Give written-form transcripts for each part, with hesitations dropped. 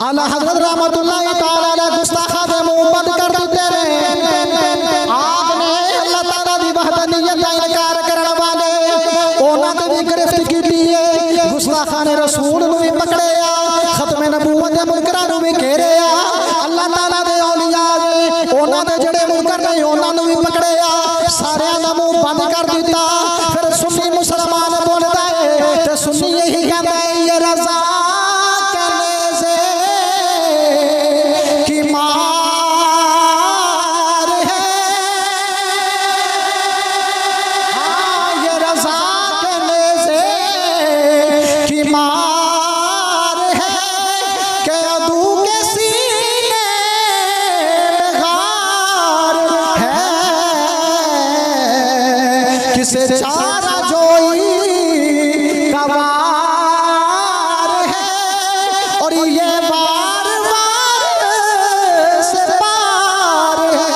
आला हजरत रहमतुल्लाह ताला अलैह गुस्ताखा दे मुंह बंद कर देते ने। आपने अल्लाह ताला दी वहदानियत दा इनकार करने वाले ओना ते भी गिरफ्त कीती है। गुस्ताखा ने रसूल नु भी पकड़िया, खत्मे नबूवत दे मुनकरां नु भी घेरिया। अल्लाह ताला दे औलिया ओना दे जेड़े मुनकर ने ओना नु भी पकड़िया, सारे दा मुंह बंद कर दिता। फिर सुन्नी मुसलमान बोलदा है ते सुन्नी यही कहंदा है ये रज़ा से चारा जोई कवार है और ये बार बार से पार है।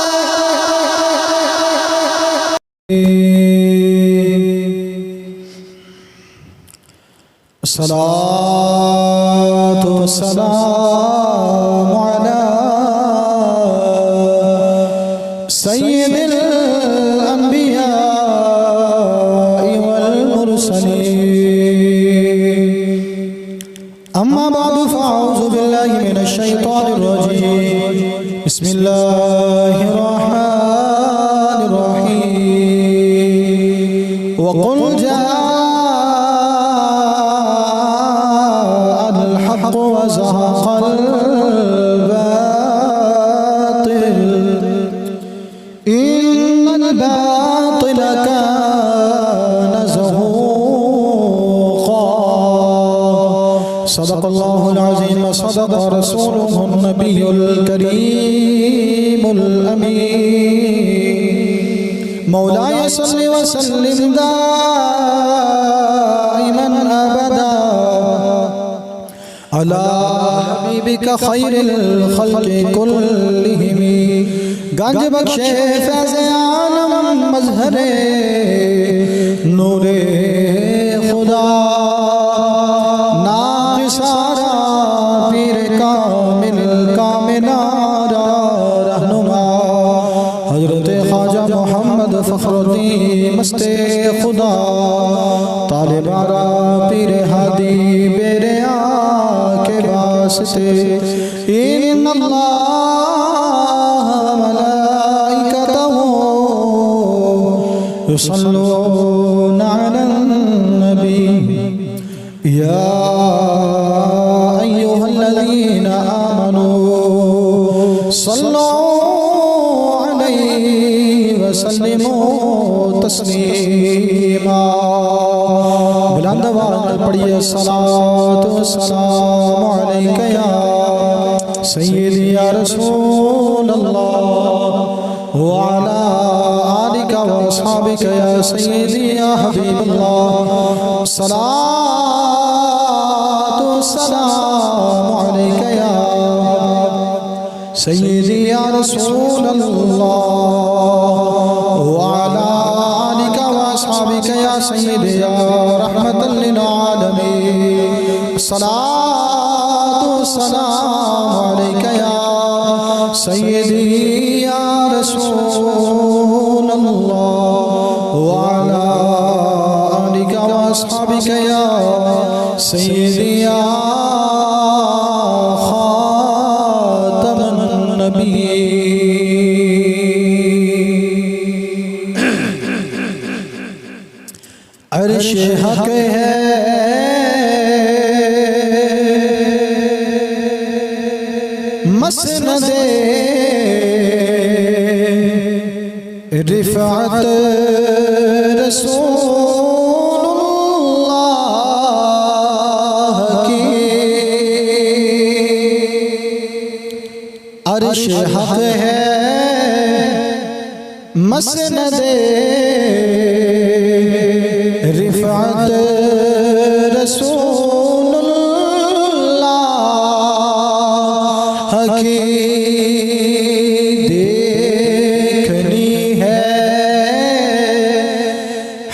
सलातो सलाम अला सय्यिदिल अंबिया अम्मा बादु फ़अऊज़ु बिल्लाहि मिनश शैतानिर रजीम। बिस्मिल्लाहिर रहमानिर रहीम। वक़ुल जाअल हक़्क़ु व ज़हक़ल बातिल इन्नल बातिल कान ज़हूक़ा। सदक़ल्लाहुल अज़ीम व सदक़ रसूलुहुन नबियुल करीमुल अमीन। मौलाय सल्लि व सल्लिम दाइमन अबदा अला हबीबिका खैरिल खल्क़ि कुल्लिहिम। गंज बख्शे फैज़े आलम मज़हरे नूरे खुदा सारा पीर कामिल कामिनारा रहनुमा हजरत ख्वाजा मोहम्मद फ़खरुद्दीन मस्ते खुदा तालिबारा पीर हादी बेरे के वास्ते। इन्नल्लाह मलाइकतहु युसल्लूना अलन नबी या अय्युहल्लज़ीन आमनू सल्लू अलैहि व सल्लिमू तस्लीमा। बुलंद आवाज़ में पढ़िए सलातो सलाम अलैका या सय्यदी या रसूल अल्लाह व अला आलिका व अस्हाबिका या सय्यदी या हबीबल्लाह। सलातो सलाम अलैका या सय्यदी या रसूल अल्लाह व अला आलिका व अस्हाबिका या सय्यदी या रहमतल लिल आलमीन। सलातो सलाम अलैका या सय्यदी या रसूल अल्लाह व अला आलिका व अस्हाबिका या सय्यदी या खातमुन नबीय्यीन। अर्श हक है मसनदे रिफ़अत रसूलुल्लाह की। अर्श हक है मसनदे रिफ़अत रसूलुल्लाह की। देखनी है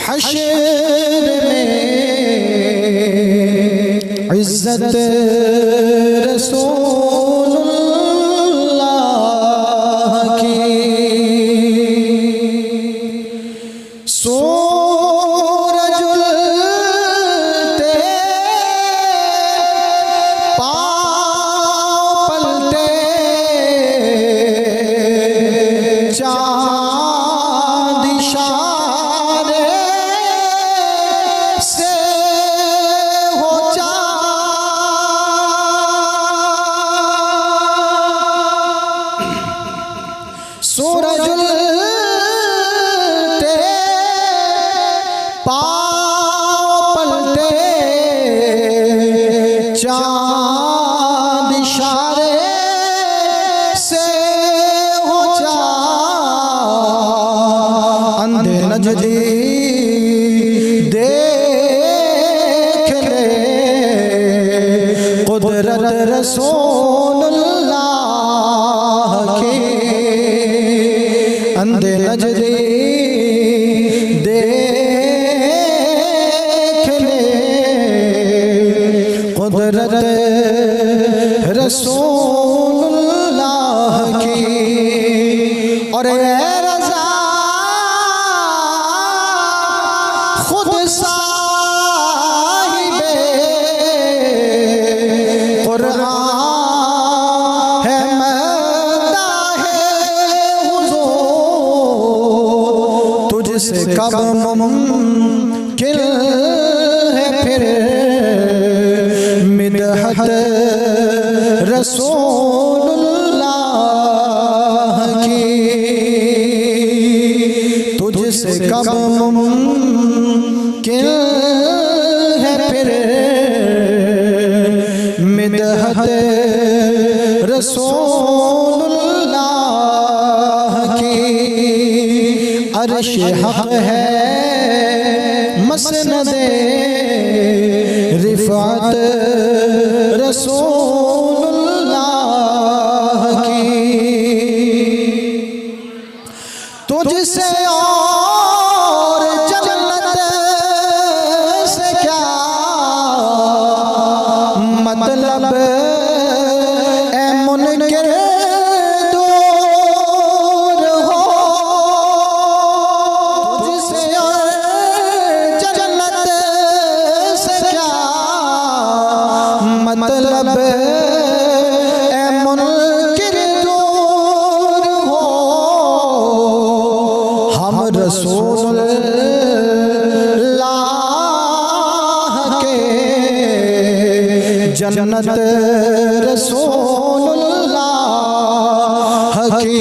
हश्र में इज़्ज़त रसूल इशारे से हो जा अंधे नजदी देख ले कुदरत रसूलुल्लाह की अंधे नजदी देख ले कुदरत रसूलुल्लाह की। और ए रज़ा खुद साहिबे कुरान है मदाहे हुज़ूर तुझसे कब मुमकिन है फिर मिदहत रसूलुल्लाह की। तुझसे कब मुमकिन है फिर मिदहत रसूलुल्लाह की। अर्श हक है मसनदे रिफ़ात रसूलुल्लाह की। तुझसे और जन्नत से क्या मतलब ए मुनकिर दूर हो। तुझसे और जन्नत से क्या मतलब ए मुनकिर दूर हो। हम रसूलुल्लाह के जन्नत रसूलुल्लाह की।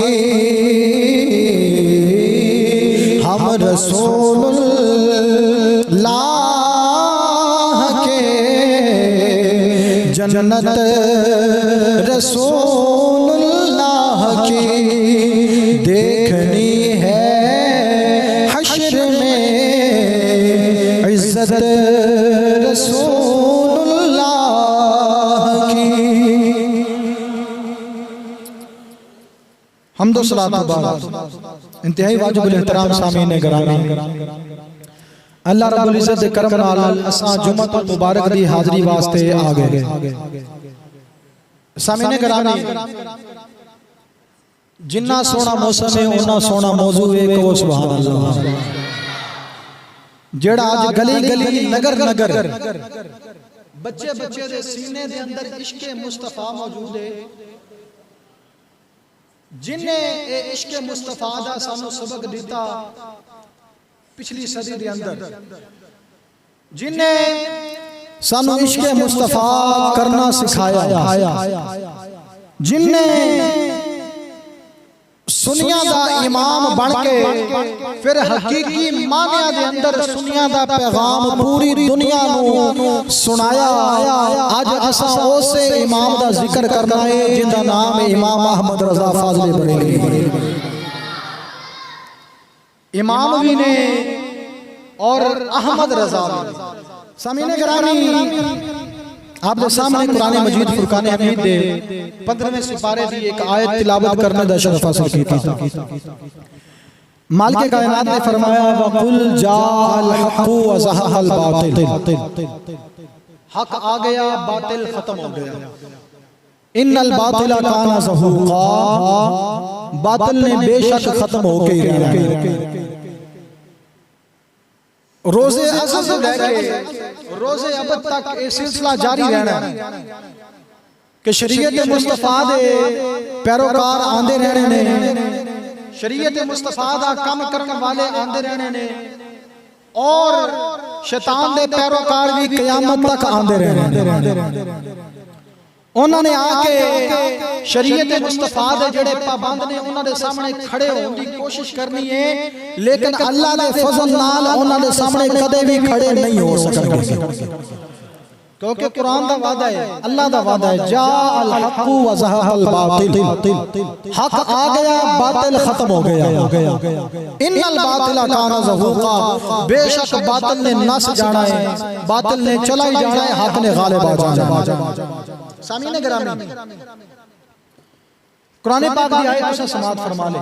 हम रसूलुल्लाह के जन्नत रसूलुल्लाह की। देखनी है हश्र में इज्जत रसूलुल्लाह की। हमदो सलात बाद इंतहाई वाजिबुल एहतराम सामीन गिरामी अल्लाह रब्बुल इज्जत दे करम नाल असां जुम्मत मुबारक दी हाज़री वास्ते आ गए। सामीन गिरामी जिन्ना सोना मौसम है उन्ना सोना मौजू है। कहो सुभान अल्लाह। जेड़ा आज गली गली नगर नगर बच्चे बच्चे दे सीने दे अंदर इश्क़े मुस्तफा मौजूद है। जिन्हें ए इश्क़े मुस्तफा दा सानू सबक दिता पिछली सदी दे अंदर, जिन्हें सानू इश्क़े मुस्तफा करना सिखाया, जिन्हें सुनिया दा इमाम बन के फिर हकीकी मानिया दे अंदर सुनिया दा पैगाम पूरी दुनिया नू सुनाया। आज असा उसे इमाम दा जिक्र करना है जिंदा नाम है इमाम अहमद रज़ा फाज़िल बरेलवी। इमाम भी ने और अहमद रज़ा भी। सामीन गिरामी आपके सामने कुरान मजीद फुरकान हमीद दे 15वें सिपारे दी एक आयत तिलावत करने दा शरफ हासिल कीता। मालिक कायनात ने फरमाया वकुल जाअल हक़ व ज़हक़ल बातिल। हक आ गया बातिल खत्म हो गया। इन्नल बातिला काना ज़हूक़ा। बातिल ने बेशक खत्म हो के रहना। रोज़े अज़ल से लेके रोज़े अबद तक ये सिलसिला जारी रहना है कि शरीयत मुस्तफा दे पैरोकार आंदे रहने ने, शरीयत मुस्तफा दा काम करने वाले आंदे रहने ने और शैतान दे पैरोकार भी क़यामत तक आंदे रहने। उन्होंने आके शरीयत मुस्तफा दे जेड़े पाबंद ने उन्होंने सामने खड़े होने की कोशिश करनी है, लेकिन अल्लाह दे फजल नाल उन्होंने सामने कदे भी खड़े नहीं हो सकते। क्योंकि कुरान दा वादा है, अल्लाह दा वादा है, जा अल हक़ व ज़हक़ल बातिल, हक आ गया बातिल खत्म हो गया। इन्नल बातिल काना ज़हूक़ा, बेशक बातिल ने नस जाना है, बातिल ने चला ही जाना है, हक ने गालिब आ जाना। सामीने गिरामी, कुरान पाक दी आयत तुसीं समात फरमा ले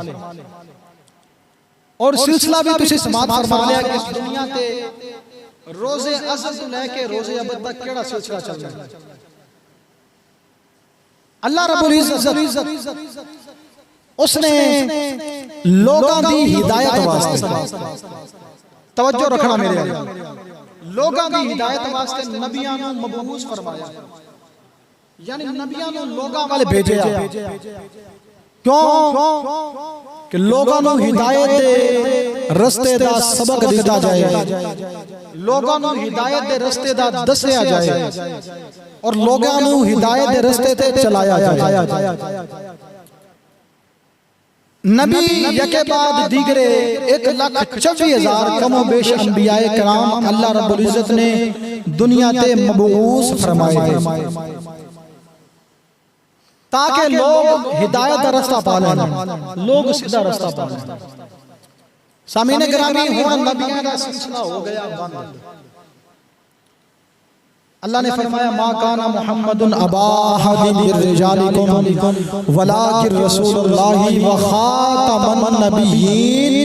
और सिलसिला भी तुसीं समात फरमा लिया कि इस दुनिया ते रोजे अज़ल तो लेके रोजे अबद तक केड़ा सिलसिला चल रहा है। अल्लाह रब्बुल इज्जत उसने लोगों दी हिदायत वास्ते, तवज्जो रखना मेरे, लोगों दी हिदायत वास्ते नबियां नूं मबऊस फरमाया, यानी नबियां नूं लोगां वाले भेजा। क्यों कि लोगों नूं हिदायत दे रस्ते दा सबक दिता जाए, लोगों नूं हिदायत दे रस्ते दा दसया जाए और लोगों नूं हिदायत दे रस्ते ते चलाया जाए। नबी यके बाद दीगरे 1,24,000 कमो बेश अंबियाए कराम अल्लाह रब्बुल इज्जत ने दुनिया ते मबऊस फरमाए ताकि लोग हिदायत का रास्ता पा लें, लोग सीधा रास्ता पा लें। सामीने गिरामी, हुण नबियों का सिलसिला हो गया बंद। अल्लाह ने फरमाया मा काना मुहम्मदुन अबा अहदिन मिर रिजालिकुम वलाकिन रसूलुल्लाहि व खातमुन नबिय्यीन।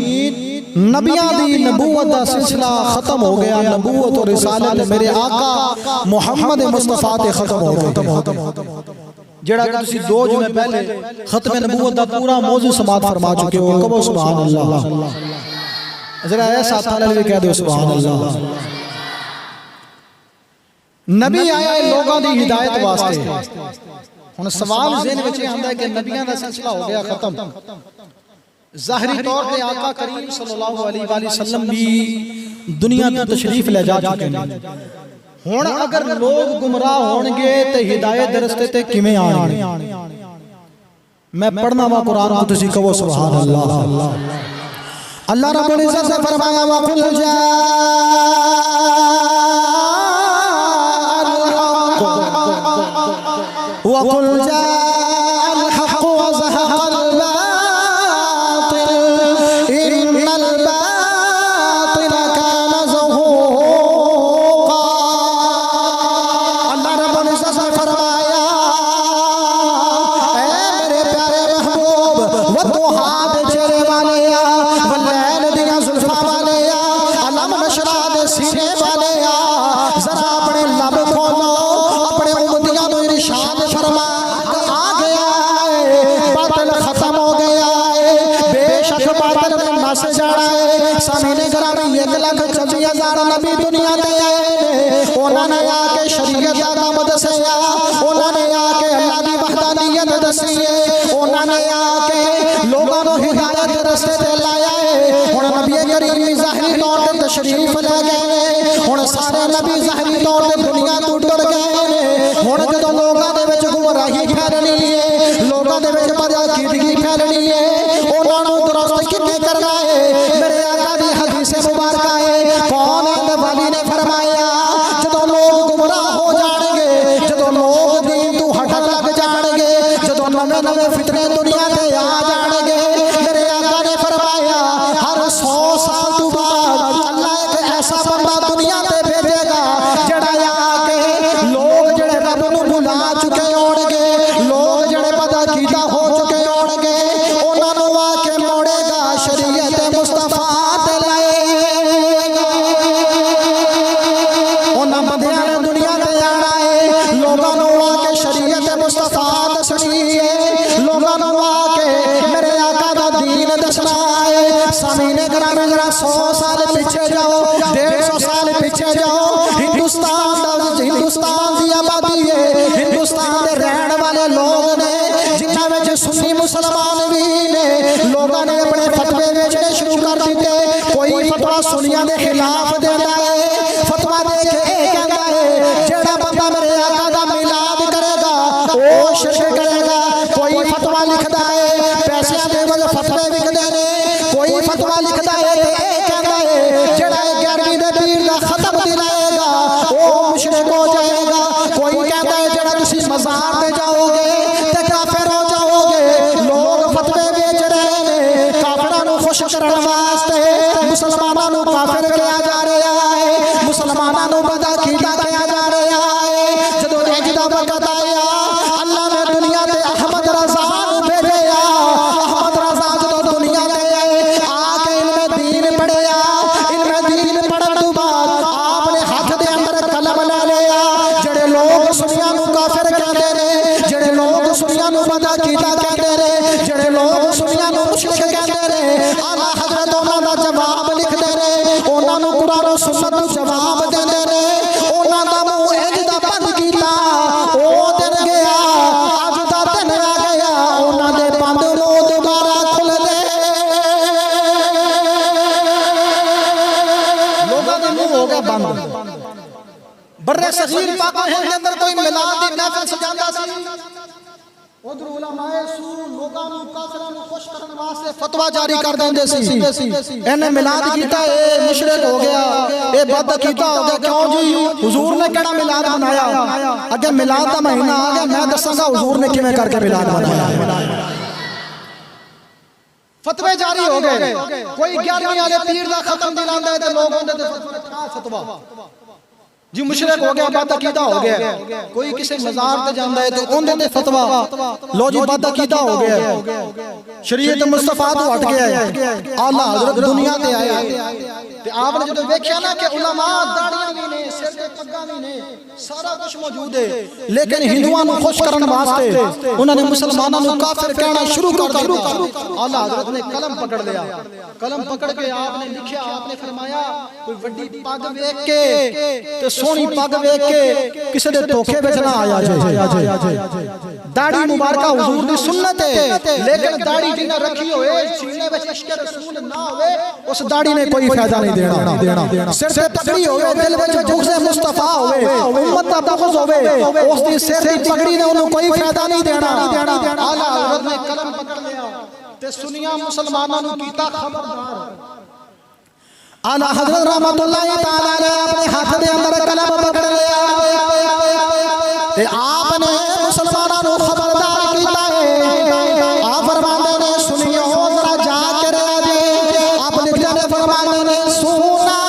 नबियां दी नबूवत का सिलसिला खत्म हो गया, नबूवत और रिसालत मेरे आका मुहम्मद मुस्तफा ते खत्म हो गई। जेड़ा कि तुसी 2 जुमे पहले खत्म नबूवत दा पूरा मौजू समात फरमा चुके हो, कहो सुभान अल्लाह। जरा ऐसा साथ वाले भी कह दो सुभान अल्लाह। नबी आया लोगों दी हिदायत वास्ते। हुण सवाल ज़हन विच आंदा है कि नबियां दा सिलसिला हो गया खत्म, ज़ाहिरी तौर पे आका करीम सल्लल्लाहु अलैहि वसल्लम भी दुनिया ते तशरीफ ले जा चुके हैं। हुण अगर लोग गुमराह होणगे ते हिदायत दे रस्ते ते किवें आणगे? मैं पढ़ना वा कुरान को, तुसी कहो सुभान अल्लाह। अल्लाह रब्बुल इज्जत ने फरमाया वा कुल जाअल हक़ व ज़हक़ल बातिल इन्नल बातिल काना ज़हूक़ा। अल्लाह रब्बुल इज्जत ने फरमाया ऐ मेरे प्यारे महबूब व दुहा दे चेहरे वाले आ, वलैल दियां जुल्फां वाले आ, अलम नशरा दे सीने वाले आ, जरा अपने लब खोलो, अपने उम्मतियां नूं इरशाद फरमा आ गया है, बातिल खत्म हो गया है, बेशक बातिल ने नस जाना है। सामीने गिरामी 1,24,000 नबी दुनिया ते आए ने, उन्होंने आके शरीयत दा काम दसिया, उन्होंने आके अल्लाह दी वहदानियत दसी है, उन्होंने आके लोगों को हिदायत दे रस्ते ते लाया है। हुण नबी करीम ज़ाहिरी तौर ते तशरीफ ले गए, हुण सारे नबी ज़ाहिरी तौर ते दुनिया तो टुर गए ने। हुण जदों लोगां दे विच गुमराही फैलनी है, लोगां दे विच बदअकीदगी फैलनी है, उन्हां नूं दुरुस्त किवें करना है? मेरे आका दी हदीस मुबारक है, कौन है वली ने फरमाया जदों लोग गुमराह हो जाणगे, जदों लोग दीन तों हटण लग जाणगे, जदों नवे नवे फितने दुनिया ते आ जाणगे, मेरे आका ने फरमाया हर 100 साल तो बाद अल्लाह एक ऐसा बंदा दुनिया ते भेजेगा जेड़ा आके लोग जेड़े रब नूं भुला चुके होणगे, लोग जेड़े बदअकीदा हो चुके होणगे, उन्हां नूं आके मोड़ेगा, शरीयत मुस्तफा ते लाएगा। उन्हां बंदियां ने दुनिया ते आना है, लोगां नूं आके शरीयत मुस्तफा दसनी है, लोगां नूं आके मेरे आका दा दीन दसना है। सामीने गिरामी जरा 100 साल पीछे जाओ, 150 साल पीछे जाओ, हिंदुस्तान की आबादी है, हिंदुस्तान के रहने वाले लोग ने जिन्हां विच सुन्नी मुसलमान भी ने, लोगों ने अपने फतवे बेचने शुरू कर दिते। कोई फतवा सुनिया के खिलाफ देता है, फतवा दे के कहता है जेड़ा बंदा मेरे आका दा मिलाद करेगा वो शिरक करेगा। कोई फतवा लिखता है पैसे दे वजह फतवे विकदे ने, कोई फतवा लिखता है कहता है जेड़ा 11वीं दे पीर दा खत्म दिलाएगा वो मुशरिक हो जाएगा। सुनिया नूं बदा कीता कहते रहे, जेड़े लोग सुनिया नूं मुशरिक कहते रहे, आला हज़रत उन्हां दा जवाब लिखदे रहे, उन्हां नूं कुरान और सुन्नत नूं जवाब देंदे रहे। उन्हां दा मुंह इंज दा बंद कीता, ओ दिन गया अज दा दिन आ गया, उन्हां दे बंद मुंह दोबारा खुल गए। लोगां दे मुंह हो गया बंद। बर्रे सगीर पाक हिंद के अंदर कोई मिलाद दी महफिल सजांदा सी, उधर उलमाए सू लोगां नूं काफिरां नूं खुश करन वास्ते फतवा जारी कर देंदे सी। इन्हें मिलाद कीता, ए मुशरिक हो गया, ए बदअकीदा हो गया। क्यों जी? हुजूर ने केड़ा मिलाद बनाया? अगे मिलाद दा महीना आ गया, मैं दसांगा हुजूर ने किवें करके मिलाद बनाया। फतवे जारी हो गए। कोई 11वीं वाले पीर दा खत्म दिलांदा है ते लोग उहदे ते फतवा जी मुशरिक हो गया, बदअकीदा हो गया। कोई किसी मज़ार ते जांदा है तो उहदे ते फतवा लो जी बदअकीदा हो गया, शरीयत मुस्तफा तो हट गया है। आला हज़रत दुनिया ते आए ते आपने जदों वेख्या ना कि उलमा दाढ़ियां भी ने, सिर ते पग्गां भी ने, सारा कुछ मौजूद है, लेकिन हिंदुआं नूं खुश करन वास्ते उन्होंने मुसलमानां नूं काफिर कहना शुरू कर दिया। आला हज़रत ने कलम पकड़ लिया, कलम पकड़ के आपने लिखा, आपने फरमाया कोई वड्डी पग वेख के सोहनी पग वेख के किसी दे धोखे विच ना आया जे। दाढ़ी मुबारक हुजूर दी सुन्नत है, लेकिन दाढ़ी जिन्ना रखी होए सीने विच इश्क रसूल ना होए, उस दाढ़ी ने कोई फायदा नहीं देना। सिर ते पगड़ी होवे, दिल विच बुग़्ज़ मुस्तफा होवे, उम्मत दा बुग़्ज़ होवे, उस दी सिर दी पगड़ी ने उन्हें कोई फायदा नहीं देना। आला हज़रत ने कलम पकड़ लिया ते सुनिया मुसलमानां नूं कीता खबरदार। आला हज़रत रहमतुल्लाहि तआला अलैह अपने हाथ दे अंदर कलम पकड़ लिया ते आपने मुसलमानां नूं खबरदार कीता है। आप फरमांदे ने सुनियो जरा जाके रह जे। आप लिखदे ने फरमांदे ने सुना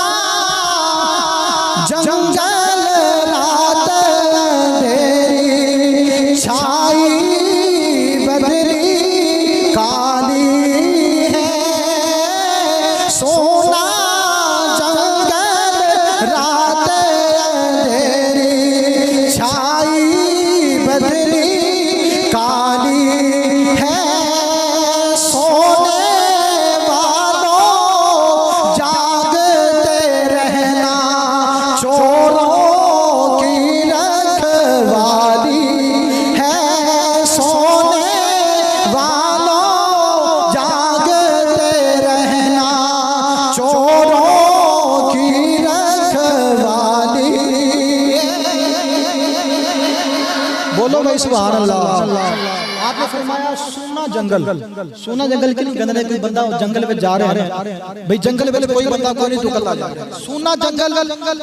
जंगल रात अंधेरी छाई बदरी काली है, सोना सुभान अल्लाह। आपने फरमाया सोना जंगल, सोना जंगल क्यों कहंदे ने? कोई बंदा जंगल में जा रहा है, भाई जंगल में कोई बंदा कोई नहीं टुकला जा रहा। सोना जंगल,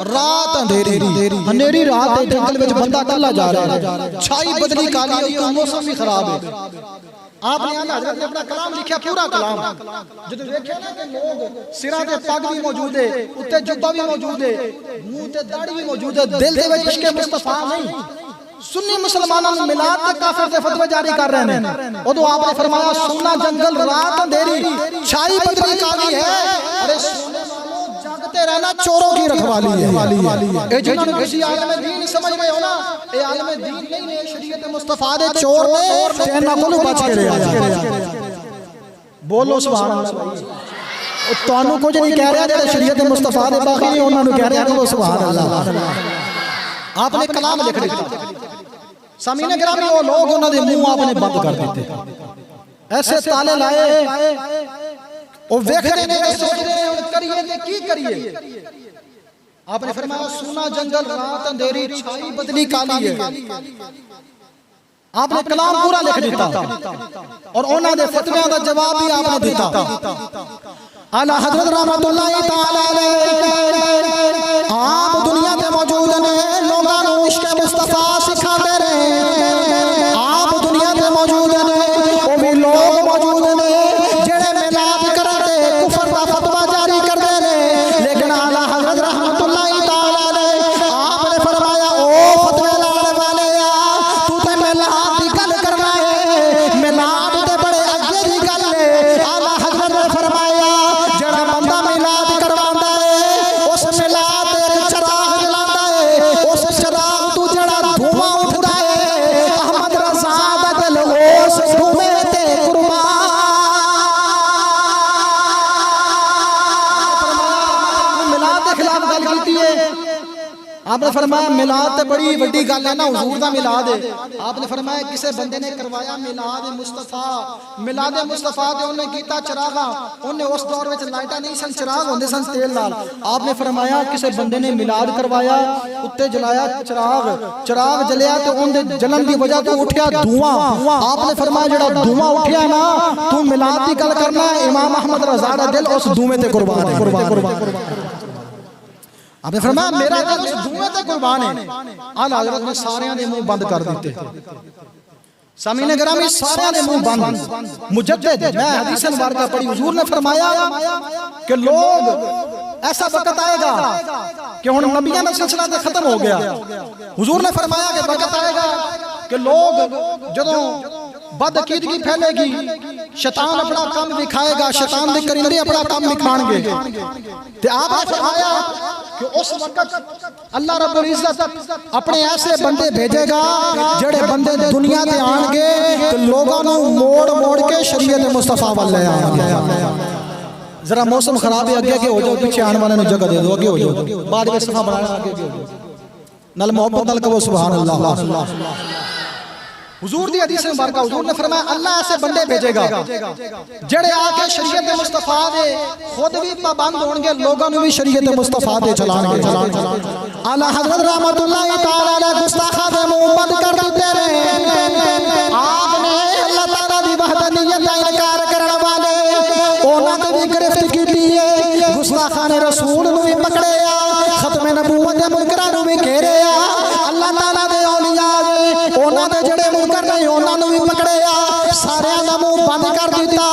रात अंधेरी, अंधेरी रात है, जंगल में बंदा कल्ला जा रहा है, छाई बदली काली है, मौसम भी खराब है। आपने आला हज़रत ने अपना कलाम लिखा, पूरा कलाम। जब देखिए ना कि लोग सिरां ते पग भी मौजूद है, उत्ते जुब्बा भी मौजूद है, मुंह ते दाढ़ी भी मौजूद है, दिल दे विच इश्क मुस्तफा नहीं। सुन्नी मुसलमानों ने मिलाद ते काफिर ते फतवे जारी कर रहे हैं। उदों आपने फरमाया सोना जंगल रात अंधेरी छाई बदली काली है। अरे सोने वालों जागते रहना चोरों की रखवाली है। ए जिन्होंने किसी आलम दीन समझ गए हो ना, ए आलम दीन नहीं ने, शरीयत मुस्तफा दे चोर ने, ते इन्हां कोलों बच के रहे। बोलो सुभान अल्लाह। तुहानू कुछ नहीं कह रहा, जेड़े शरीयत मुस्तफा दे बाकी ने उन्हां नू कह रहा, बोलो सुभान अल्लाह। आपने कलाम लिख दिया, सामीने गिरामी वो लोग उन्होंने मुंह आपने बंद कर देते, ऐसे ताले लाए और देखते ने सोचते हैं करिए कि की करिए। आपने फरमाया सोना जंगल रात अंधेरी छाई बदली काली है। आपने कलाम पूरा लिख दिता और उन्होंने दे फतवियां दा जवाब भी आपने दिता। आला हज़रत रहमतुल्लाहि तआला अलैह आप दुनिया ते मौजूद ने, लोगां नूं इश्क मुस्तफा सिखाते रहे। आप दुनिया ते मौजूद ने, वो भी लोग मौजूद ने जेड़े मिलाद करते कुफर दा फतवा जारी करते ने, लेकिन आला हज़रत रहमतुल्लाहि तआला अलैह आपने फरमाया ओ फतवे लाने वाले तू ते मिलाद दी गल करना है, मिलाद ते बड़े अगे दी गल है। आला हज़रत ने फरमाया जेड़ा बंदा मिलाद करवांदा है उस मिलाद दे चराग आपने फरमाया मिलाद ते बड़ी वड्डी गल है ना, हुजूर दा मिलाद है। आपने फरमाया किसी बंदे ने करवाया मिलाद मुस्तफा, मिलाद मुस्तफा ते ओने कीता चरागा, ओने उस दौर विच लाइटां नहीं सन, चिराग होंदे सन तेल नाल। आपने फरमाया किसी बंदे ने मिलाद करवाया, उत्ते जलाया चिराग, चिराग जलिया ते ओंदे जलन दी वजह तो उठिया धुआं। आपने फरमाया जेड़ा धुआं उठिया ना, तू मिलाद दी गल करना है, इमाम अहमद रज़ा दा दिल उस धुएं ते कुर्बान है। आपने फरमाया मेरा दिल उस धुएं ते कुर्बान है। आला हज़रत ने सारियां दे मुंह बंद कर दिते। सामीने गिरामी सारियां दे मुंह बंद। मुजद्दिद मैं हदीस मुबारक पढ़ी, हुजूर ने फरमाया कि लोग ऐसा वक्त आएगा कि हुण नबियां दा सिलसिला ते खत्म हो गया। हुजूर ने फरमाया कि वक्त आएगा कि लोग जदों बदअकीदगी फैलेगी, शैतान अपना काम दिखाएगा, शैतान दे करिंदे अपना काम दिखाएंगे। ते आपने फरमाया कि उस वक्त अल्लाह रब्बुल इज्जत अपने ऐसे बंदे भेजेगा जेड़े बंदे दुनिया ते आएंगे तो लोगों को मोड़ मोड़ के शरीयत मुस्तफा वाल ले आएंगे। जरा मौसम खराब है, अगे हो जाओ, पीछे आने वाले जगह दे दो, आगे हो जाओ, बाद में सफा बनाना, आगे हो जाओ, नल मोहब्बत नल कहो सुभान अल्लाह। हुजूर दी हदीस मुबारक, हुजूर ने फरमाया अल्लाह ऐसे बंदे भेजेगा जेड़े आके शरीयत मुस्तफा दे खुद भी पाबंद होंगे, लोगों ने भी शरीयत मुस्तफा दे चलाएंगे। आला हज़रत रहमतुल्लाह तआला अलैह गुस्ताखा दे मुंह बंद कर दिते ने। आपने अल्लाह ताला दी वहदानियत दा इनकार करने वाले ओना ते भी गिरफ्त कीती है, गुस्ताखा ने रसूल नु भी पकड़िया, खत्मे नबूवत दे मुनकरां नु भी घेरिया, अल्लाह ताला दे औलिया दे ओना दे जेड़े मुनकर ने ओना नु भी पकड़िया, सारे दा मुंह बंद कर दिता।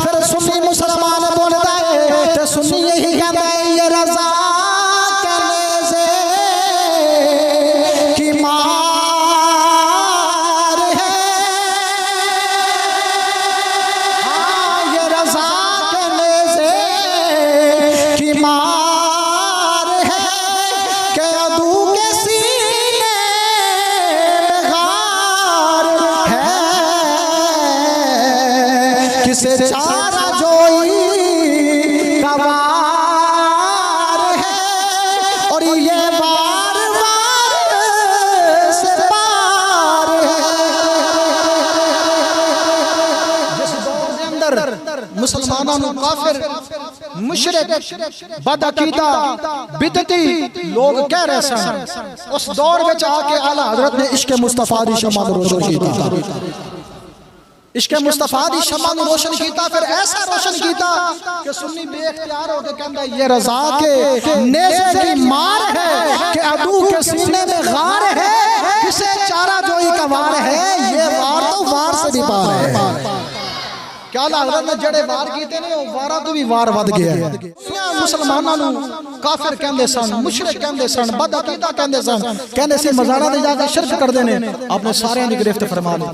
फिर सुन्नी मुसलमान बोलदा है ते सुन्नी यही कहंदा है ये रज़ा कहने से कि मार है, हाँ ये रज़ा कहने से कि मार है, के अदू के सीने में गार है, किसे चारा जोई का वार है, और ये वार वार से पार है। जिस दौर के अंदर मुसलमानों को काफिर, मुशरिक, बदअकीदा, बिदती लोग कह रहे सन, उस दौर में आके आला हज़रत ने इश्क मुस्तफा दी शमा रोशन कीता, इश्क मुस्तफा दी शमा रोशन कीता। फिर ऐसा रोशन कीता कि सुन्नी बेख्तियार होकर कहता ये रज़ा के नेज़े की मार है, कि अदू के सीने में गार है, किसे चारा जोई का वार है, ये वार तो वार से भी पार है। क्या हज़रत ने जड़े वार कीते ने वो वारा तो भी वार वध गया है। मुसलमानों नु काफिर कहंदे सन, मुशरिक कहंदे सन, बदअकीदा कहंदे सन, कहंदे सी मज़ारा ते जाके शिरक करदे ने। आपने सारे दी गिरफ्त फरमा ली।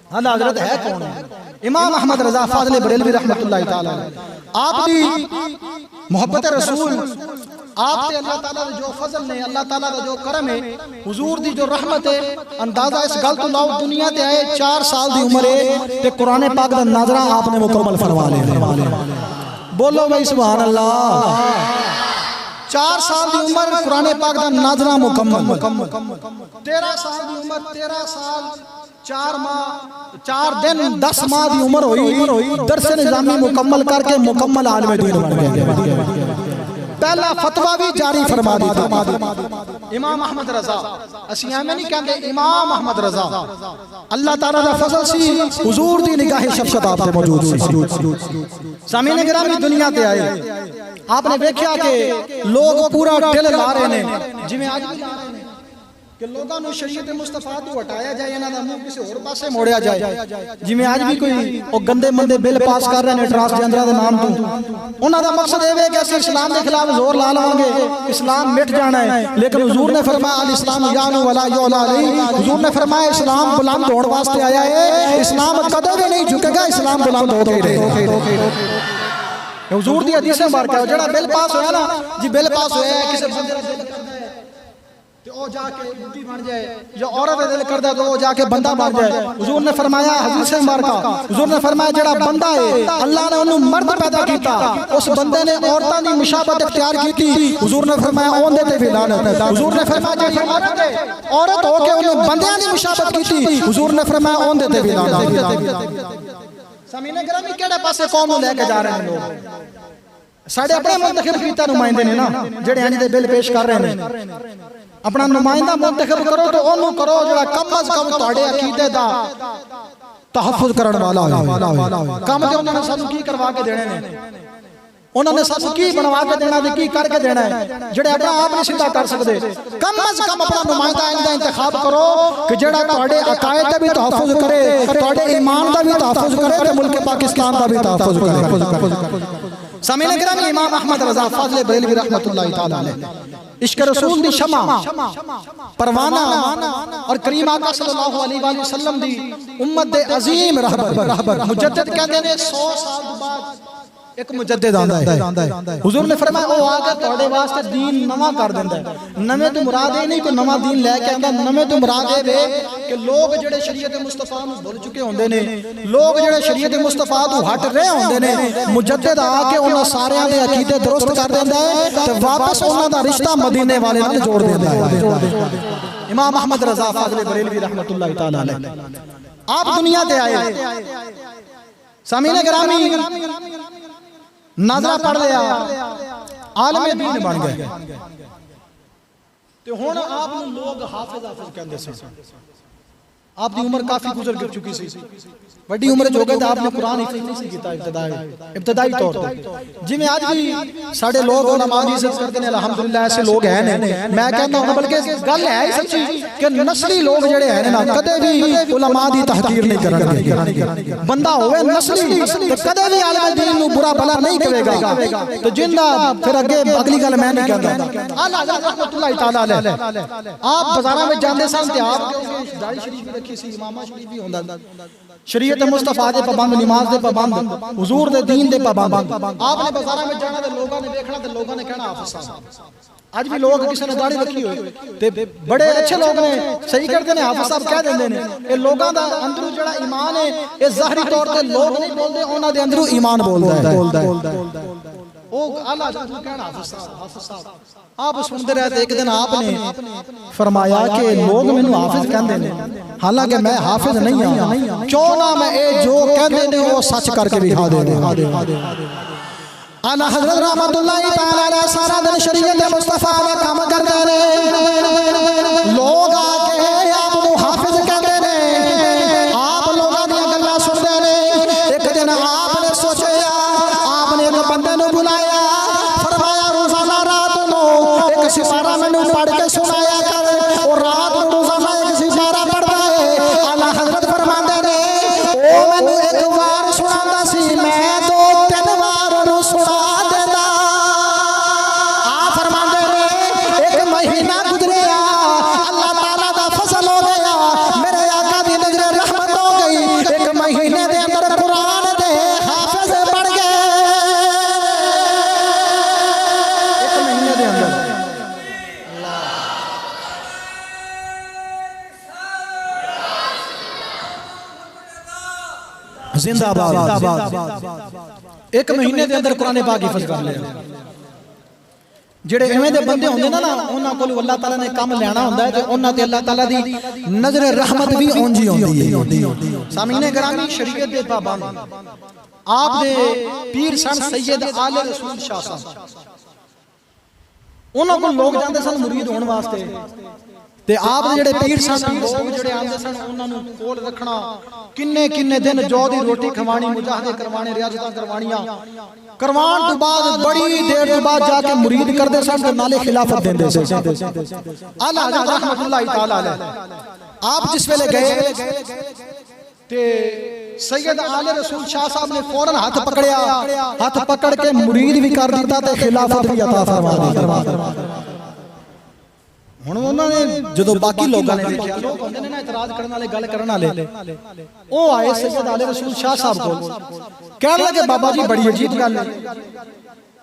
आला हज़रत है कौन है? इमाम अहमद रज़ा फाज़िल बरेलवी रहमतुल्लाह तआला आप दी मोहब्बत रसूल, आप ते अल्लाह ताला दे जो फजल ने, अल्लाह ताला दा जो करम है, हुजूर दी जो रहमत है, अंदाजा इस गल तो लाओ दुनिया ते आए 4 साल दी उम्र है ते कुरान पाक दा नाज़रा आपने मुकम्मल फरमा लिया। बोलो भाई सुभान अल्लाह। 4 साल दी उम्र कुरान पाक दा नाज़रा मुकम्मल, 13 साल दी उम्र, 13 साल 4 माह 4 दिन 10 माह की उम्र हुई, दरस निज़ामी मुकम्मल करके मुकम्मल आलिम दीन बन गए। पहला फतवा भी जारी फरमा दिया इमाम अहमद रज़ा, असीं एवें नहीं कहंदे, इमाम अहमद रज़ा अल्लाह ताला दा फजल सी, हुजूर दी निगाह शफकत आप ते मौजूद सी। सामीने गिरामी दुनिया ते आए, आपने देखा कि लोग पूरा ढिल ला रहे हैं, जिवें आज भी ला रहे हैं कि लोगों को शरीयत मुस्तफा तो हटाया जाए, इन्हां दा मुंह किसी होर पासे मोड़िया जाए। जिवें आज भी कोई ओ गंदे मंदे बिल पास कर रहे हैं ट्रांसजेंडर के नाम तो, उन्हां दा मकसद ये है कि असीं इस्लाम के खिलाफ जोर ला लवांगे, इस्लाम मिट जाना है। लेकिन हुजूर ने फरमाया अल इस्लाम यानु वला युला अलैहि, हुजूर ने फरमाया इस्लाम बुलंद होने वास्ते आया है, इस्लाम कदों भी नहीं झुकेगा, इस्लाम बुलंद होता ही रहेगा। हुजूर दी हदीस मुबारक है, जेड़ा बिल पास होया ना जी, बिल पास होया किसी बंदे दा दिल करदा है ओ जाके बूटी बन जाए या औरत दिल करदा तो ओ जाके बंदा बन जाए। हुजूर ने फरमाया हदीस मुबारका हुजूर ने फरमाया जेड़ा बंदा है अल्लाह ने ओनु मर्द पैदा कीता उस बंदे ने औरतां दी मुशाबत इख्तियार कीती हुजूर ने फरमाया ओंदे ते भी लानत। हुजूर ने फरमाया जेड़ी औरत हो के ओनु बंदियां दी मुशाबत कीती हुजूर ने फरमाया ओंदे ते भी लानत। सामीने गिरामी केड़े पासे कौम नु लेके जा रहे हैं लोग? साडे अपने मुंतखब कीता नुमाइंदे ने ना जेड़े इंज दे बिल पेश कर रहे हैं। अपना नुमाइंदा मुंतखब करो तो ओनू करो जेड़ा कम अज कम तुहाडे अकीदे दा तहफ्फुज करन वाला होए। कम ते उन्होंने सानू की करवा के देने ने उन्होंने सानू की बनवा के देना ते की करके देना है जेड़े अपना आप नहीं सीधा कर सकते। कम अज कम अपना नुमाइंदा इंदा इंतखाब करो कि जेड़ा तुहाडे अकायद दा भी तहफ्फुज करे तुहाडे ईमान दा भी तहफ्फुज करे ते मुल्क पाकिस्तान दा भी तहफ्फुज करे। सामीने गिरामी इमाम अहमद रज़ा फाज़िल बरेलवी रहमतुल्लाह तआला अलैह इश्क रसूल दी शमा परवाना और करीम आका सल्लल्लाहु अलैहि वसल्लम दी उम्मत दे अजीम रहबर मुजद्दिद कहंदे ने 100 साल बाद एक मुजद्दिद आंदा है। हुजूर ने फरमाया ओ आके तुहाडे वास्ते दीन नवा कर देंदा है। नवे तो मुराद ए नहीं कोई नवा दीन लेके आंदा नवे तो मुराद ए वे कि लोग जेड़े शरीयत मुस्तफा नु भुल चुके होंदे ने लोग जेड़े शरीयत मुस्तफा तो हट रहे होंदे ने मुजद्दिद आके उन्हां सारियां दे अकीदे दुरुस्त कर देंदा है ते वापस उन्हां दा रिश्ता मदीने वाले नाल जोड़ देंदा है। इमाम अहमद रज़ा फाज़िल बरेलवी रहमतुल्लाह तआला अलैह आप दुनिया ते आए सामीने गिरामी नाजरा पढ़ लिया आलमे दीन बन गए ते हुण आप लोग हाफिज हाफिज कहंदे सन। आपकी उम्र काफी गुजर चुकी सी बड़ी उम्र हो गई तो आपने कुरान हिफ्ज़ नहीं सी कीता इब्तदाई तौर पर जिवें आज भी साडे लोग उलमा दी इज्जत करते हैं अल्हम्दुलिल्लाह ऐसे लोग हैं ने मैं कहता हूं बल्कि गल है ही सच्ची कि नस्ली लोग जेड़े हैं ना कदे भी उलमा दी तहकीर नहीं करनगे। बंदा होवे नस्ली तो कदे भी आलिम दीन नु बुरा भला नहीं करेगा तो जिंदा फिर अगे अगली गल मैं नहीं कहता। अल्लाह रहमतुल्लाह तआला अलैह आप बाजारां में जांदे सन ते आप दाढ़ी शरीफ रखी सी इमामा शरीफ भी होंदा शरीयत मुस्तफा दे पाबंद नमाज दे पाबंद हुजूर दे दीन दे पाबंद आपने बाजारां में जाना ते लोगों ने देखना ते लोगों ने कहना हाफिज साहब। आज भी लोग किसी ने दाढ़ी रखी होए ते बड़े अच्छे लोग ने सही करते ने हाफिज साहब कह देंदे ने ये लोगों दा अंदरू जेड़ा ईमान है ये ज़ाहरी तौर ते लोग नहीं बोलदे उन्हां दे अंदरू ईमान बोलदा है। ओ आला जदू कहना हाफिज साहब आप सुनते रहे एक दिन आपने फरमाया कि लोग मैनू हाफिज कहंदे ने हालांकि मैं हाफिज नहीं हां क्यों ना मैं ए जो कहंदे ने वो सच करके दिखा दे। आला हज़रत रहमतुल्लाह तआला अलैह सारा दिन शरीयत मुस्तफा दा काम करदे ने लोग आके आप नु हाफिज कहंदे ने आप लोगां दी गल्लां सुनदे ने। एक दिन आपने सोचा आपने एक बंदे नु बुलाया फरमाया रोजाना रात नु एक सिपारा मैनू पढ़ के सुनाया कर और रात नु रोजाना एक सिपारा पढ़दा है। आला हज़रत फरमांदे ने ओ मैनू एक बार सुनांदा सी मैं दो तीन बार नु सुना देंदा। आ फरमांदे ने एक महीना गुजरिया अल्लाह ताला दा फजल हो गया मेरे आका दी नजर रहमत हो गई एक महीने दे अंदर कुरान दे हाफिज बढ़ गए। एक महीने दे अंदर जिंदाबाद एक महीने के अंदर कुरान पाक हिफ्ज़ कर लिया। जेड़े इवें दे बंदे होंदे ना उन्हां कोल अल्लाह ताला ने काम लेना होंदा है ते उन्हां ते अल्लाह ताला दी नजर रहमत भी ओंजी होंदी है। सामीने गिरामी शरीयत दे पाबंद आप दे पीर सन सैयद आले रसूल शाह साहब उन्हां कोल लोग जांदे सन मुरीद होने वास्ते ते आप जेड़े पीर सन लोग जेड़े आंदे सन उन्हां नु कोल रखना किन्ने किन्ने दिन जौ दी रोटी खवानी मुजाहदे करवाने रियाजतां करवानियां करवान तो बाद बड़ी देर तो बाद जाके मुरीद करदे सन ते नाले खिलाफत देंदे सन। आला हज़रत रहमतुल्लाह तआला अलैह आप जिस वेले गए ते सैयद आले रसूल शाह साहब ने फौरन हाथ पकड़िया हाथ पकड़ के मुरीद भी कर दिता ते खिलाफत भी अता फरमा दी। हुण उन्होंने जो बाकी लोगों ने देखा लोग होंदे ने ना इतराज करने वाले गल करने वाले ओ आए सैयद आले रसूल शाह साहब को कहने लगे बाबा जी बड़ी अजीब गल है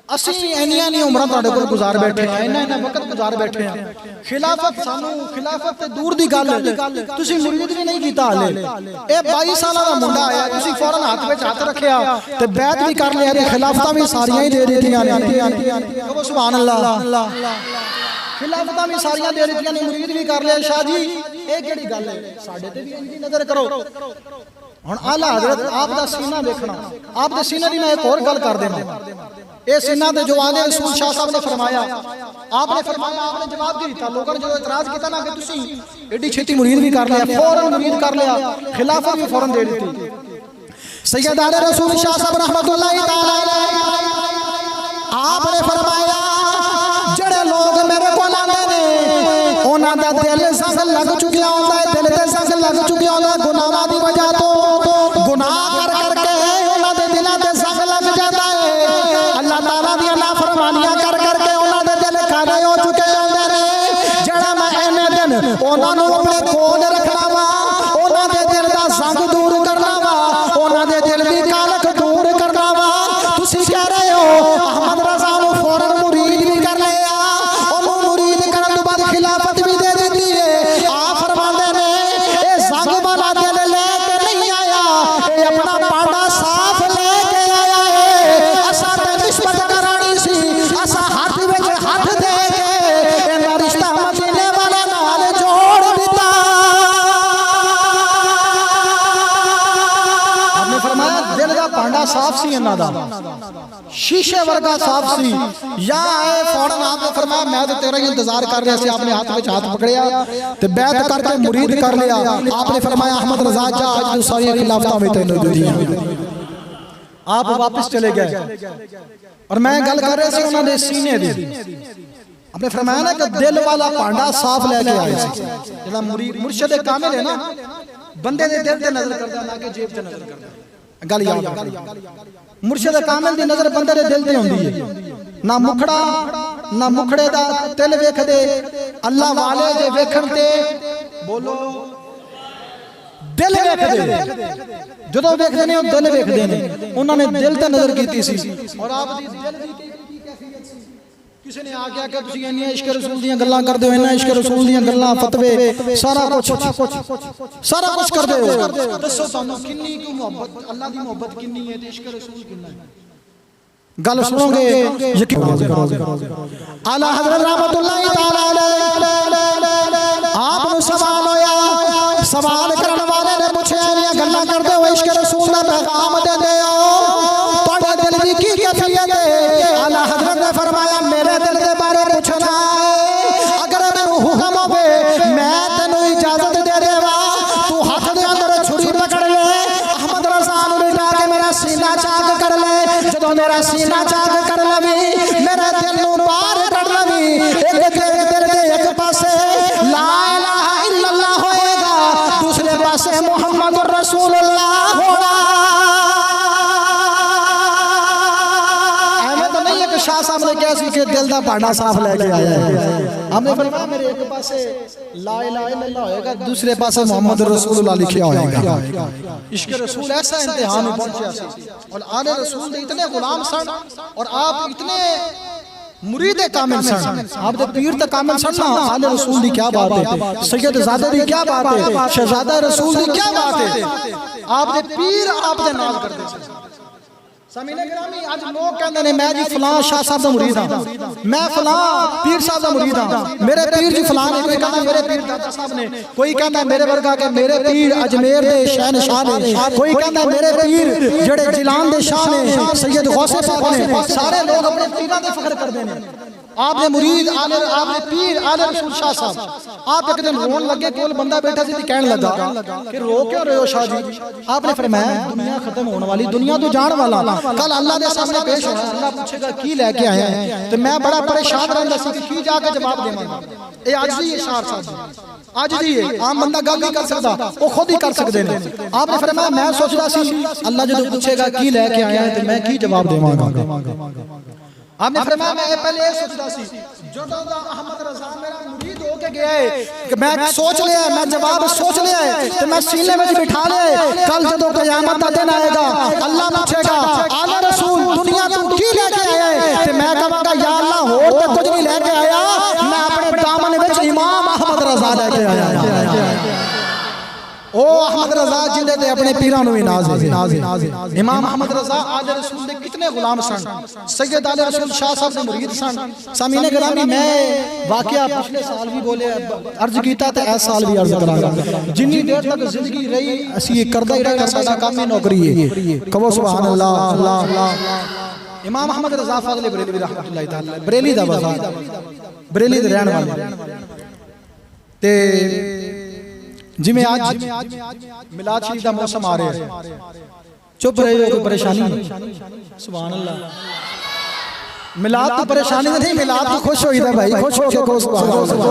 ਅਸੀਂ ਇੰਨੀਆਂ ਨਹੀਂ ਉਮਰਾਂ ਤੁਹਾਡੇ ਕੋਲ ਗੁਜ਼ਾਰ ਬੈਠੇ ਆ, ਇੰਨਾ ਵਕਤ ਗੁਜ਼ਾਰ ਬੈਠੇ ਆ। ਖਿਲਾਫਤ ਸਾਨੂੰ ਖਿਲਾਫਤ ਤੇ ਦੂਰ ਦੀ ਗੱਲ, ਤੁਸੀਂ ਮੁਰੀਦ ਵੀ ਨਹੀਂ ਕੀਤਾ ਹਾਲੇ। ਇਹ 22 ਸਾਲਾਂ ਦਾ ਮੁੰਡਾ ਆਇਆ, ਤੁਸੀਂ ਫੌਰਨ ਹੱਥ ਵਿੱਚ ਹੱਥ ਰੱਖਿਆ ਤੇ ਬੈਤ ਵੀ ਕਰ ਲਿਆ ਤੇ ਖਿਲਾਫਤਾਂ ਵੀ ਸਾਰੀਆਂ ਹੀ ਦੇ ਦਿੱਤੀਆਂ ਨੇ। ਕਹੋ ਸੁਭਾਨ ਅੱਲਾਹ। ਖਿਲਾਫਤਾਂ ਵੀ ਸਾਰੀਆਂ ਦੇ ਦਿੱਤੀਆਂ ਨੇ, ਮੁਰੀਦ ਵੀ ਕਰ ਲਿਆ। ਸ਼ਾਹ ਜੀ ਇਹ ਕਿਹੜੀ ਗੱਲ ਹੈ? ਸਾਡੇ ਤੇ ਵੀ ਇੰਨੀ ਨਜ਼ਰ ਕਰੋ। ਹੁਣ ਆਲਾ हजरत आप दा सीना देखना, आप दे सीने दी मैं एक और गल कर देना। ये सीना ते जो आले रसूल शाह साहब ने फरमाया, आपने फरमाया, आपने जवाब की दिता। लोगों ने जो इतराज किया ना कि तुसी एडी छेती मुरीद भी कर लिया, फौरन मुरीद कर लिया, खिलाफत भी फौरन दे दी। सैयद आले रसूल शाह साहब रहमतुल्लाह तआला अलैह आपने फरमाया जड़े लोग मेरे कोल आंदे ने उन्हां दा दिल संग लग चुकिया होंदा है, दिल ते संग लग चुकिया होंदा है गुनाहां दी वजह तो। गुनाह कर करके उन्हां दे दिलां ते संग लग जाता है। अल्लाह ताला दी नाफरमानियां कर करके उन्हां दे दिल काले हो चुके होंदे ने। जेड़ा मैं इन्ने दिन उन्हां नूं अपने कोल रखना वा, उन्हां दे दिल दा संग दूर करना वा, उन्हां दे दिल दी कालख दूर करना वा। तुसीं कह रहे हो अहमद रज़ा नूं फौरन मुरीद भी कर लिया, ओनूं मुरीद करन तों बाद खिलाफत भी दे दित्ती है। आप फरमांदे ने ए संग वाला दिल लेके नहीं आया, ए अपना पांडा साफ लेके आया है। असा ते निस्बत करानी सी, असा हाथ विच हाथ दे के इन्हां रिश्ता मदीने वाले नाल जोड़ दिता। आपने फरमाया दिल दा पांडा साफ सी, इन्हां दा शीशे वर्गा साफ सी। या आए फौरन आपने फरमाया मैं तो तेरा ही इंतजार कर रहा सी। आपने हाथ में हाथ पकड़िया ते बैत करके मुरीद कर लिया। आपने फरमाया अहमद रज़ा जा आज तू सारी खिलाफतां में तैनूं दे दियां। आप वापस चले गए और मैं गल कर रहा सी उन्हां दे सीने दी। आपने फरमाया ना कि दिल वाला भांडा साफ लेके आए सी। जेड़ा मुरीद मुर्शिद कामिल है ना, बंदे दे दिल ते नजर करदा ना कि जेब ते नजर करदा। गल याद रखो, मुर्शिद कामिल दी नजर बंदे दे दिल ते हुंदी है। ना मुखड़ा ना मुखड़े दा दिल वेखदे। अल्लाह वाले जे वेखण ते बोलो दिल वेखदे, जदों वेखदे ने दिल वेखदे ने। उन्हां ने दिल ते नजर कीती सी और आप दी दिल दी की कैफियत सी। किसी ने आके आके तुसीं इन्नियां इश्क रसूल दियां गल्लां करदे हो, इन्ना इश्क रसूल दियां गल्लां फतवे सारा कुछ करदे हो। दसो तुहानूं किन्नी की मोहब्बत, अल्लाह दी मोहब्बत किन्नी है ते इश्क रसूल किन्ना है। गल सुनोगे यकीन करोगे। आला हज़रत रहमतुल्लाह तआला अलैह आप नु सवाल होया, सवाल करन वाले ने पूछया इन्नियां गल्लां करदे हो, इश्क रसूल दा पैगाम देंदे हो, तुहाडे दिल दी की कैफियत है? आला हज़रत ने फरमाया मेरे दिल के बारे पूछना है, अगर मैनूं हुक्म होवे मैं तैनूं इजाजत दे देवां, तू हाथ दे अंदर छुरी पकड़ ले, अहमद रज़ा नूं लिटा के मेरा सीना चाक कर ले। जदों मेरा सीना चाक कर लवी, मेरे दिल नूं बाहर कढ लवी, एक दिल दे एक पासे ला इलाहा इल्लल्लाह होएगा, दूसरे पासे मुहम्मदुर रसूलुल्लाह होगा। शाह साहब ने कहा सी कि दिल दा भांडा साफ लेके आया है। हमने फरमाया मेरे एक पासे ला इलाहा इल्लल्लाह होएगा, दूसरे पासे मोहम्मद रसूलुल्लाह लिखा होएगा। इश्क रसूल ऐसा इंतहा में पहुंचा सी और आले रसूल दे इतने गुलाम सन और आप इतने मुरीद कामिल सन। आप दे पीर ते कामिल सन ना, आले रसूल दी क्या बात है, सैयद ज़ादे दी क्या बात है, शहजादा रसूल दी क्या बात है। आप दे पीर आप दे नाल करदे सन। सामीने गिरामी आज लोग कहते हैं मैं जी फलां शाह साहब दा मुरीद हां, मैं फलां पीर साहब दा मुरीद हां, मेरे पीर जी फलां ने, कोई कहता मेरे पीर दादा साहब ने, कोई कहता मेरे वर्गा के मेरे पीर अजमेर दे शहनशाह ने, कोई कहता मेरे पीर जेड़े जिलान दे शाह ने, सैयद गौसे पाक ने। सारे लोग अपने पीरां दे फख्र करदे ने। आपने मुरीद आले आपने पीर आले रसूल शाह साहब आप एक दिन रोन लगे, कोल बंदा बैठा सी ते कहन लगा कि रो क्यों रहे हो शाह जी? आपने फरमाया दुनिया खत्म होने वाली, दुनिया तो जान वाला, कल अल्लाह के सामने पेश होना, अल्लाह पूछेगा की लेके आया है, तो मैं बड़ा परेशान रहंदा सी कि की जाके जवाब देवांगा। ये आज दी इशार साहब आज दी है, आम बंदा गल नहीं कर सकता, वो खुद ही कर सकते हैं। आपने फरमाया मैं सोचदा सी अल्लाह जो पूछेगा की लेके आया है तो मैं की जवाब देवांगा। आपने फरमाया मैं पहले ये सोचता सी जदों दा अहमद रज़ा मेरा मुरीद हो के गया है कि मैं सोच लिया, मैं जवाब सोच लिया है तो मैं सीने में बिठा लिया। कल जदों क़यामत दा दिन आएगा, अल्लाह पूछेगा आला रसूल दुनिया तू की लेके आया है, तो मैं होर कुछ नहीं लेके आया, मैं अपने दामन विच इमाम अहमद रजा लेके आया। ओ अहमद रजा जिंदे ते अपने पीरां नूं भी नाज है। इमाम अहमद रजा आज रसूल दे कितने गुलाम सन, सैयद आले रसूल शाह साहब दे मुरीद सन। सामीने गिरामी मैं वाकया पिछले साल भी बोले अर्ज कीता ते इस साल भी अर्ज करांगा। जिन्नी देर तक जिंदगी रही असी करदा ही रहना, साडा काम ही नौकरी है। कहो सुभान अल्लाह। इमाम अहमद रजा फाज़िल बरेलवी रहमतुल्लाह तआला बरेली दा बाजार, बरेली दे रहने वाले ते जिमें आज मिलाद शरीफ का मौसम आ रहा है, चुप रहे हो, कोई परेशानी नहीं। सुभान अल्लाह। मिलाद तो परेशानी नहीं, मिलाद तो खुश होईदा भाई, खुश हो के सुभान अल्लाह।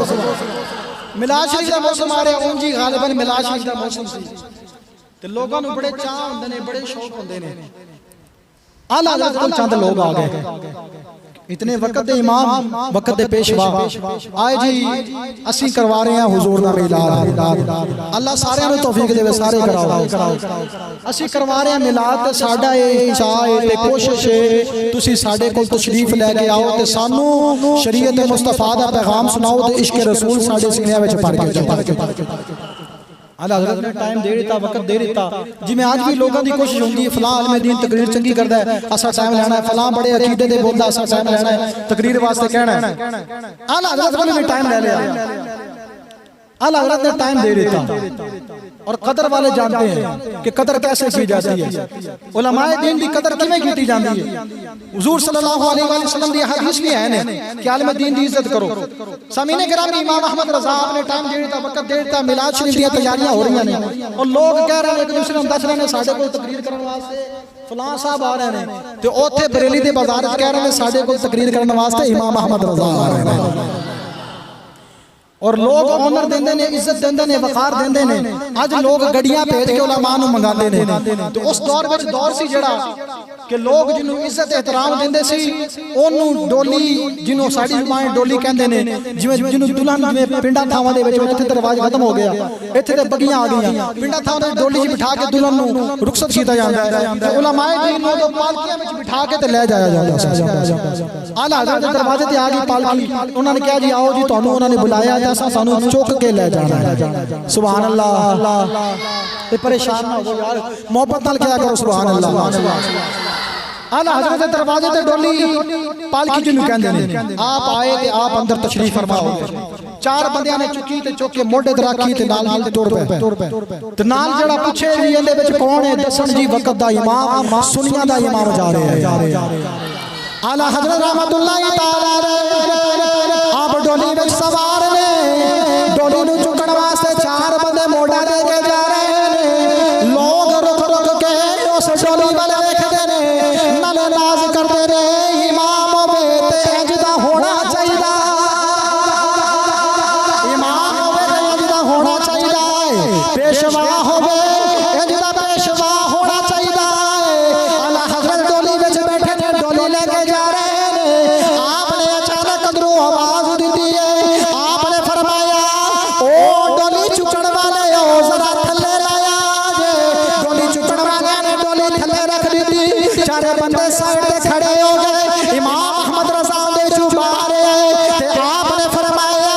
मिलाद शरीफ का मौसम आ रहा है, उंजी गालिबन मिलाद शरीफ का मौसम सी ते लोगों को बड़े चाह हुंदे ने, बड़े शौक हुंदे ने। आला हज़रत कोल चंद लोग आ गए, इतने वक्त दे इमाम, वक्त दे पेशवा आए जी, असी करवा रहे हैं हुजूर दा मिलाद। अल्लाह सारे नूं तौफीक देवे, सारे कराओ। असी करवा रहे हैं मिलाद ते साडा ये चाह है ते कोशिश है तुसी साडे कोल तशरीफ लेके आओ ते सानू शरीयत मुस्तफा दा पैगाम सुनाओ ते इश्क रसूल साडे सीने विच भर के। आला हज़रत ने टाइम दे दिता, वक्त दे दिता। जिवें आज भी लोगों की कोशिश होती है, फलां आलमे दीन तकरीर चंगी करता है, असा टाइम लेना है, फलां बड़े अकीदे दे बोलदा असा टाइम लेना है, तकरीर वास्ते कहना है। आला हज़रत ने भी टाइम ले लिया, आला हज़रत ने टाइम दे दिता। और कदर वाले जानते हैं कि कदर कैसे की जाती है, उलमाए दीन की कदर किवें की जाती है। हुजूर सल्लल्लाहु अलैहि वसल्लम की हदीस भी है ने कि आलम दीन की इज्जत करो। सामीने गिरामी इमाम अहमद रजा आपने टाइम दे दिता, वक्त दे दिता, मिलाद शरीफ दी तैयारियां हो रही ने और लोग कह रहे हैं एक दूसरे को दस रहे हैं साडे कोल तकरीर करने वास्ते फलां साहब आ रहे हैं, ते ओथे बरेली दे बाजार कह रहे हैं साडे कोल तकरीर करने वास्ते इमाम अहमद रजा आ रहे हैं। और लोग ऑनर देंदे ने, इज्जत देंदे ने, वकार देंदे ने। आज लोग गड्डियां भेज के उलमा नूं मंगाते ने। तो उस दौर विच दौर सी जेड़ा कि लोग जिन्हों इज्जत एहतराम देंदे सी ओनू डोली, जिन्हों साडी जुबान डोली कहंदे ने, जिवें जिन्हों दुल्हन जिवें पिंडा थावां दे विच इत्थे ते रिवाज खत्म हो गया, इत्थे ते बगियां आ गईयां, पिंडा थावां दे डोली च बिठा के दुल्हन नूं रुखसत कीता जांदा है ते उलमाए दीन नूं तो पालकियां विच बिठा के ते ले जाया जांदा। आला हज़रत दे दरवाजे ते आ गई पालकी, उन्होंने कहा जी आओ जी, तुहानूं उन्होंने बुलाया ते असां सानूं चुक के ले जाना है। सुभान अल्लाह। ते परेशान ना हो यार, मोहब्बत नाल क्या करो। सुभान अल्लाह। आला हज़रत दे दरवाजे ते डोली पालकी जिन्हों कहंदे ने, आप आए ते आप अंदर तशरीफ फरमाओ। चार बंदियां ने चुकी ते चुक के मोढे ते रखी ते नाल नाल टुर पे ते नाल जेड़ा पूछे जी इहदे विच कौन है, दसन जी वक्त दा इमाम, सुनिया दा इमाम जा रहा है। आला हज़रत रहमतुल्लाह तआला अलैह आप डोली विच सवार ने, डोली नूं चुकण वास्ते चार बंदे मोढा दे के जा रहे ने। लोग रुक रुक के उस डोली वाल देखदे ने, नाल नाज करदे ने, इमाम होवे ते इंज दा होना चाहिदा, इमाम होवे ते इंज दा होना चाहिदा है, पेशवा होवे इंज दा पेशवा होना चाहिदा है। आला हज़रत डोली विच बैठे ने, डोली लेके जा रहे ने। आपने अचानक अंदरों आवाज दी है, आपने फरमाया ओ डोली चुकण वाले ओ जरा थल्ले लाया जे। डोली चुकण वाले ने डोली थल्ले रख दी, चारे बंदे साइड ते खड़े हो गए। इमाम अहमद रजा दे चुपा रहे ते आपने फरमाया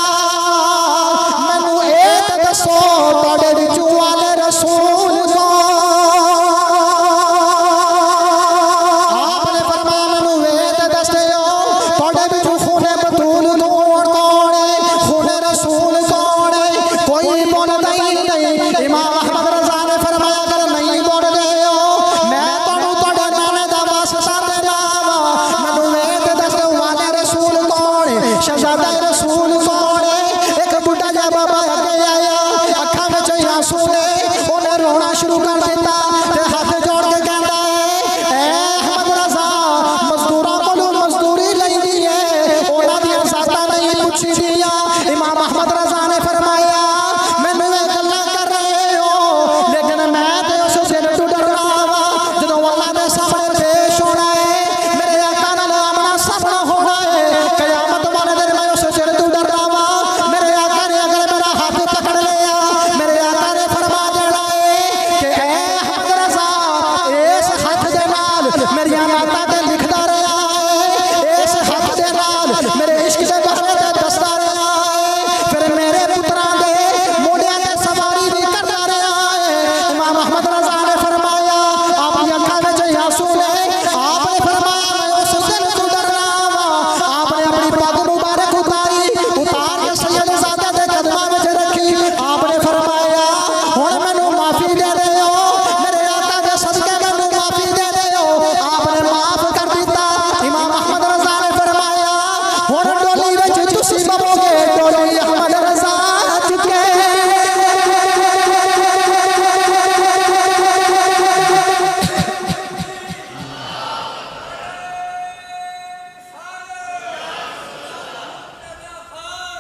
मैनू ए ते दसो तुहाडे विचों वाले रसूल को। आपने फरमाया मैनू ए ते दस दिओ तुहाडे विचों खूने बतूल कौन है, खूने रसूल कौन है, कोई बोलदा ही नहीं। इमाम अहमद रजा ने फरमाया अगर नहीं बोलदे हो मैं तुहानू तुहाडे नाने दा वास्ता देना वा, मैनू ए ते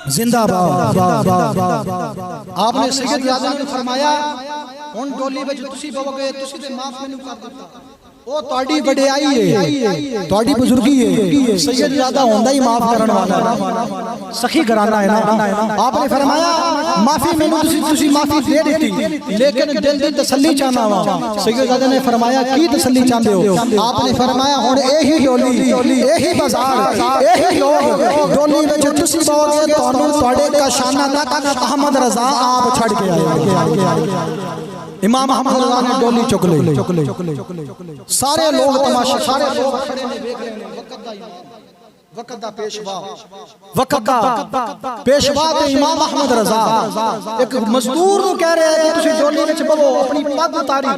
जिंदाबाद। आपने सैयद आजम ने फरमाया हुण डोली विच तुसी बहोगे तुसी ते माफ मैनू कर दित्ता ओ तुहाडी वडियाई है तुहाडी बुजुर्गी है सैयद ज़्यादा होंदा ही माफ करने वाला सखी घराना है ना। आपने फरमाया माफी मैनू तुसी माफी दे दी लेकिन दिल दी तसल्ली चाहना वा। सैयद ज़्यादा ने फरमाया की तसल्ली चाहते हो? आपने फरमाया हुण यही डोली यही बाजार यही लोग डोली विच तुसी बहोगे तुहानू तुहाडे का शाना तक अहमद रजा आप छड़ के आए। इमाम अहमद रजा ने डोली चुक ली। सारे लोग तमाशा सारे लोग खड़े ने देख रहे ने वक्त दा पेशवा ते इमाम अहमद रजा एक मजदूर नु कह रहे हैं तुसी डोली विच बवो अपनी पग उतारी।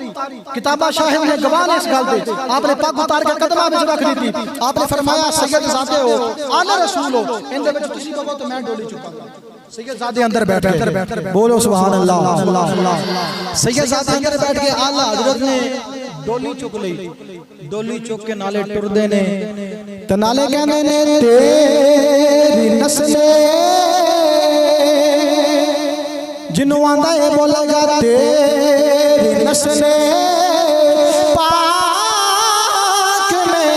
किताबा शाहिद ने गवाह ने इस गल ते आपने पग उतार के कदमां विच रख दी। आपने फरमाया सैयद ज़ादे हो आला रसूल हो इंदे विच तुसी बवो तो मैं डोली चुकांगा। सैयद ज़ादे अंदर बैठे बोलो सुभान अल्लाह। सैयद ज़ादे अंदर बैठ के आला हजरत ने डोली चुक ली। डोली चुक के नाले टुरदे ने ते नाले कहंदे ने तेरी नस्ले जिन्हों आंदा है बोलेगा तेरी नस्ले पाक में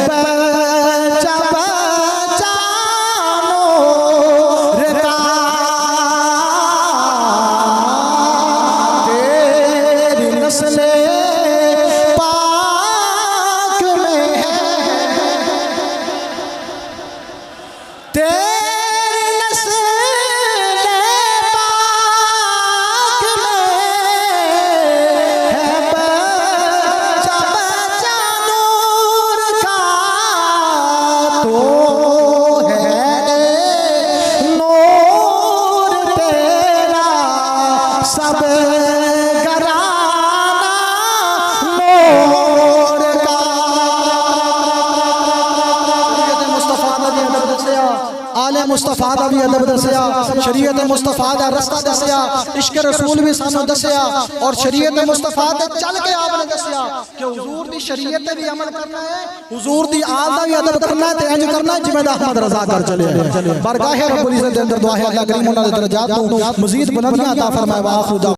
बचा बचानो रेता तेरी नस्ले मुस्तफा दा भी अदब दसिया शरीयत मुस्तफा दा रास्ता दसिया इश्क रसूल भी सानू दसिया और शरीयत मुस्तफा ते चल के आपने दसिया कि हुजूर दी शरीयत ते भी अमल करना है हुजूर दी आल दा भी अदब करना है ते इंज करना है जिवें दा अहमद रजा कर चले। बरगाह रब्बुल इज्जत दे अंदर दुआ है अल्लाह करीम उन्हां दे दरजात नू मजीद बुलंदियां अता फरमाए। वा आखिर